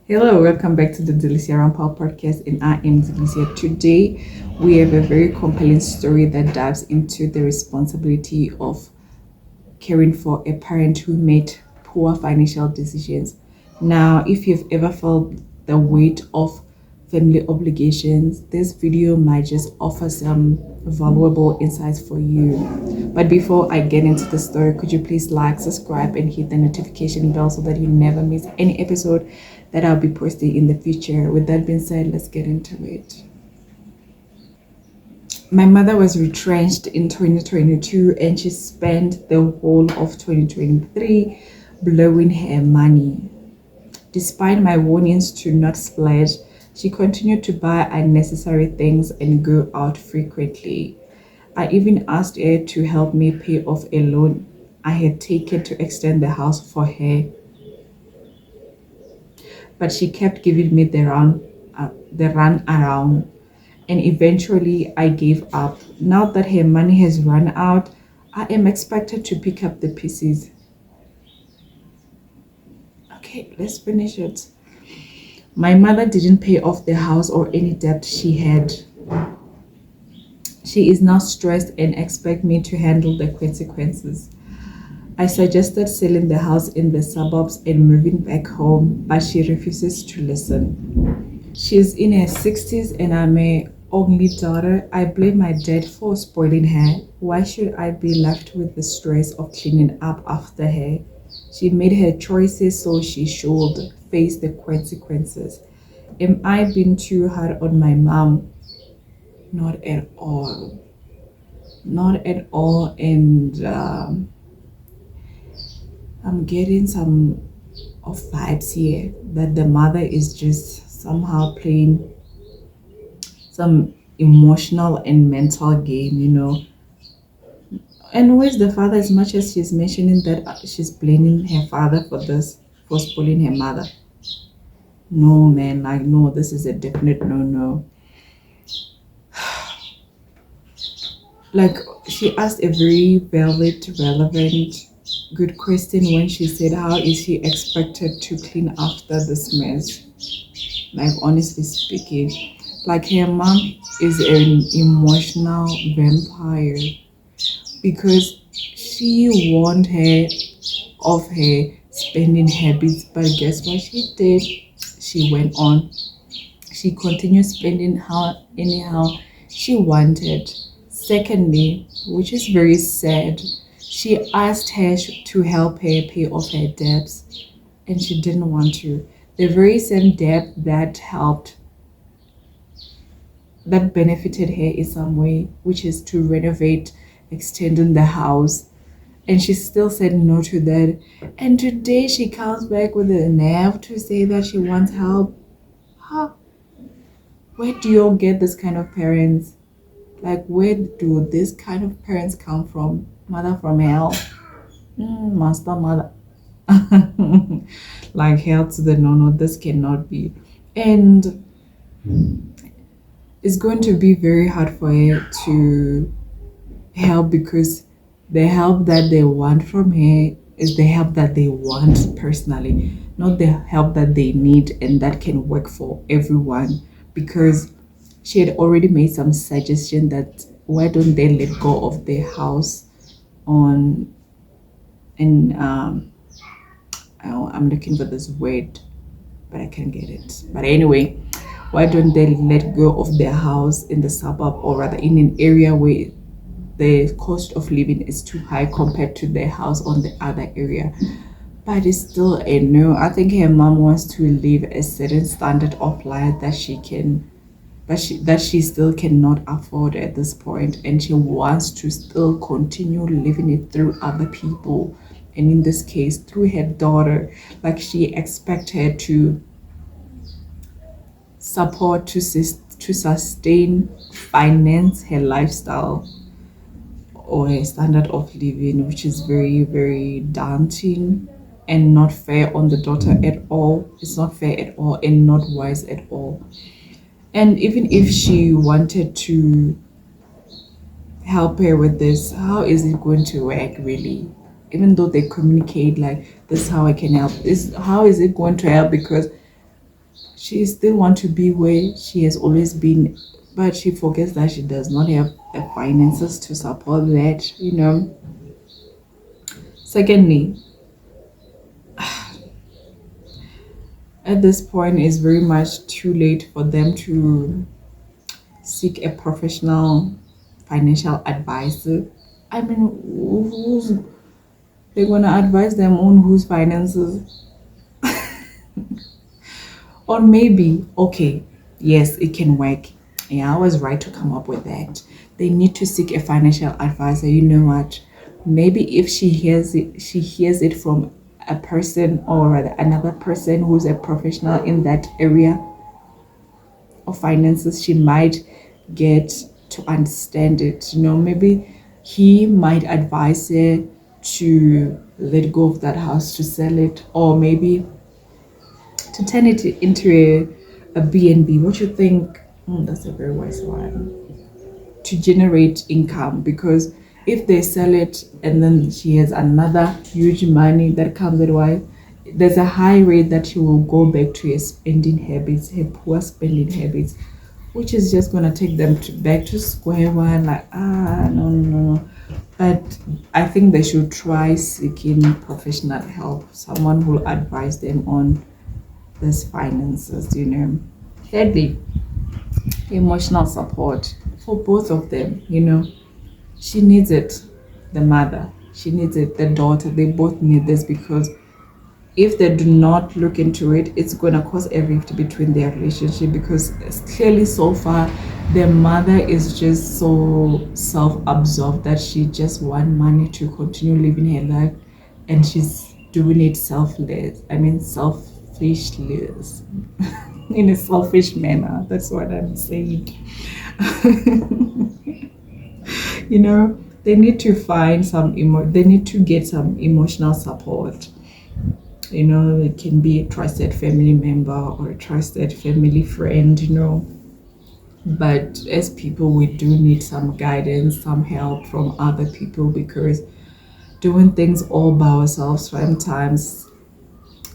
Hello, welcome back to the Delicia Rampal podcast, and I am Delicia. Today, we have a very compelling story that dives into the responsibility of caring for a parent who made poor financial decisions. Now, if you've ever felt the weight of family obligations, this video might just offer some valuable insights for you. But before I get into the story, could you please like, subscribe, and hit the notification bell so that you never miss any episode that I'll be posting in the future? With that being said, let's get into it. My mother was retrenched in 2022 and she spent the whole of 2023 blowing her money. Despite my warnings to not splurge, she continued to buy unnecessary things and go out frequently. I even asked her to help me pay off a loan I had taken to extend the house for her, but she kept giving me the run around, and eventually I gave up. Now that her money has run out, I am expected to pick up the pieces. Okay, let's finish it. My mother didn't pay off the house or any debt she had. She is now stressed and expects me to handle the consequences. I suggested selling the house in the suburbs and moving back home, but she refuses to listen. She's in her 60s and I'm a only daughter. I blame my dad for spoiling her. Why should I be left with the stress of cleaning up after her? She made her choices, so she should face the consequences. Am I being too hard on my mom? Not at all. Not at all. And I'm getting some of vibes here that the mother is just somehow playing some emotional and mental game. And where's the father? As much as she's mentioning that she's blaming her father for this, for spoiling her mother. No, man, like, no, this is a definite no. Like, she asked a very valid, relevant, good question when she said, how is she expected to clean after this mess? Like, honestly speaking, like, her mom is an emotional vampire because she warned her of her spending habits, but guess what she did? She went on. She continued spending how anyhow she wanted. Secondly, which is very sad, she asked her to help her pay off her debts, and she didn't want to. The very same debt that benefited her in some way, which is to renovate, extending the house. And she still said no to that. And today she comes back with a nerve to say that she wants help. Huh? Where do you all get this kind of parents? Like, where do these kind of parents come from? Mother from hell? Master mother. Like, hell to the no, this cannot be. And it's going to be very hard for her to help because the help that they want from her is the help that they want personally, not the help that they need and that can work for everyone. Because she had already made some suggestion that why don't they let go of their house on and I'm looking for this word but I can't get it. But anyway, why don't they let go of their house in the suburb, or rather in an area where the cost of living is too high compared to their house on the other area? But it's still a no. I think her mom wants to live a certain standard of life that she still cannot afford at this point, and she wants to still continue living it through other people, and in this case through her daughter. Like, she expects her to support, to sustain, finance her lifestyle or her standard of living, which is very, very daunting and not fair on the daughter at all. It's not fair at all and not wise at all. And even if she wanted to help her with this, how is it going to work really? Even though they communicate like, this is how I can help, this how is it going to help? Because she still want to be where she has always been, but she forgets that she does not have the finances to support that. Secondly, at this point, it's very much too late for them to seek a professional financial advisor. I mean, who's they're gonna advise them on whose finances? Or maybe, okay, yes, it can work. Yeah, I was right to come up with that. They need to seek a financial advisor. You know what? Maybe if she hears it from a person or rather another person who's a professional in that area of finances, she might get to understand it. Maybe he might advise her to let go of that house, to sell it, or maybe to turn it into a B&B. What you think? That's a very wise one. To generate income, because if they sell it and then she has another huge money that comes with why, there's a high rate that she will go back to her spending habits, her poor spending habits, which is just gonna take them back to square one. Like, no, no, no, no. But I think they should try seeking professional help, someone who will advise them on these finances. Thirdly, emotional support for both of them. She needs it, the mother. She needs it, the daughter. They both need this, because if they do not look into it, it's going to cause a rift between their relationship, because clearly so far their mother is just so self-absorbed that she just wants money to continue living her life, and she's doing it selfless. I mean, selfishless. In a selfish manner. That's what I'm saying. They need to find they need to get some emotional support. It can be a trusted family member or a trusted family friend. But as people, we do need some guidance, some help from other people, because doing things all by ourselves sometimes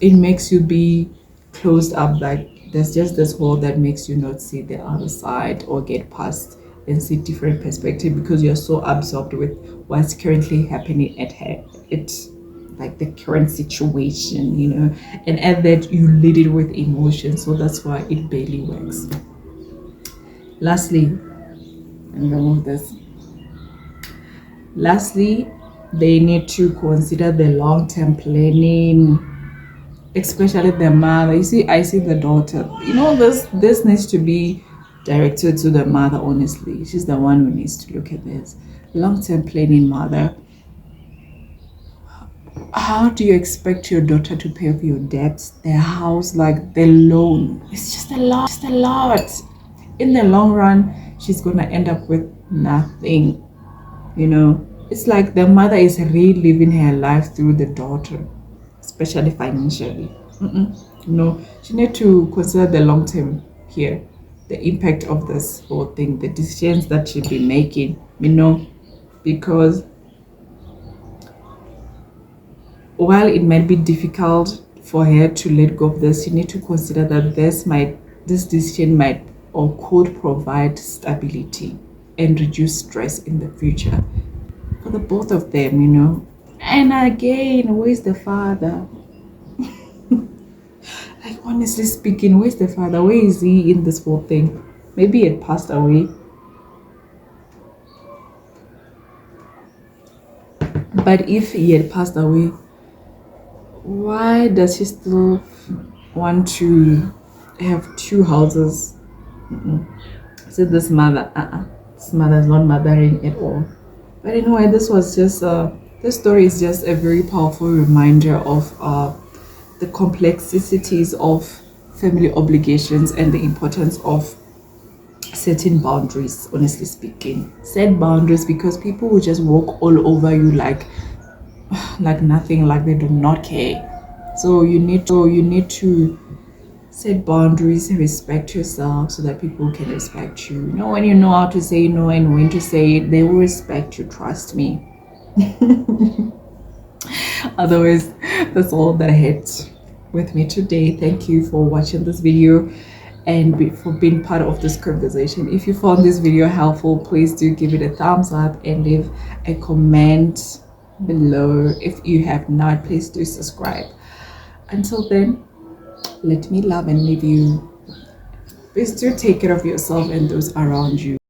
it makes you be closed up. Like, there's just this hole that makes you not see the other side or get past and see different perspective, because you're so absorbed with what's currently happening at her. It's like the current situation. And at that you lead it with emotion, so that's why it barely works. Lastly, they need to consider the long-term planning, especially the mother. You see, I see the daughter. This needs to be directed to the mother. Honestly, she's the one who needs to look at this long-term planning. Mother, how do you expect your daughter to pay off your debts, their house, like the loan? It's just a lot. In the long run, she's gonna end up with nothing. It's like the mother is reliving her life through the daughter, especially financially. No, she need to consider the long term here, the impact of this whole thing, the decisions that she'll be making. Because while it might be difficult for her to let go of this, you need to consider that this decision might or could provide stability and reduce stress in the future for the both of them. And again, where's the father? Like, honestly speaking, where's the father? Where is he in this whole thing? Maybe he had passed away. But if he had passed away, why does he still want to have two houses? So this mother, this mother is not mothering at all. But anyway, this story is just a very powerful reminder of the complexities of family obligations and the importance of setting boundaries. Honestly speaking, set boundaries, because people will just walk all over you like nothing, like they do not care. So you need to set boundaries, respect yourself, so that people can respect you. When you know how to say no and when to say it, they will respect you, trust me. Otherwise, that's all that hits. with me today. Thank you for watching this video and for being part of this conversation. If you found this video helpful, please do give it a thumbs up and leave a comment below. If you have not, please do subscribe. Until then, let me love and leave you. Please do take care of yourself and those around you.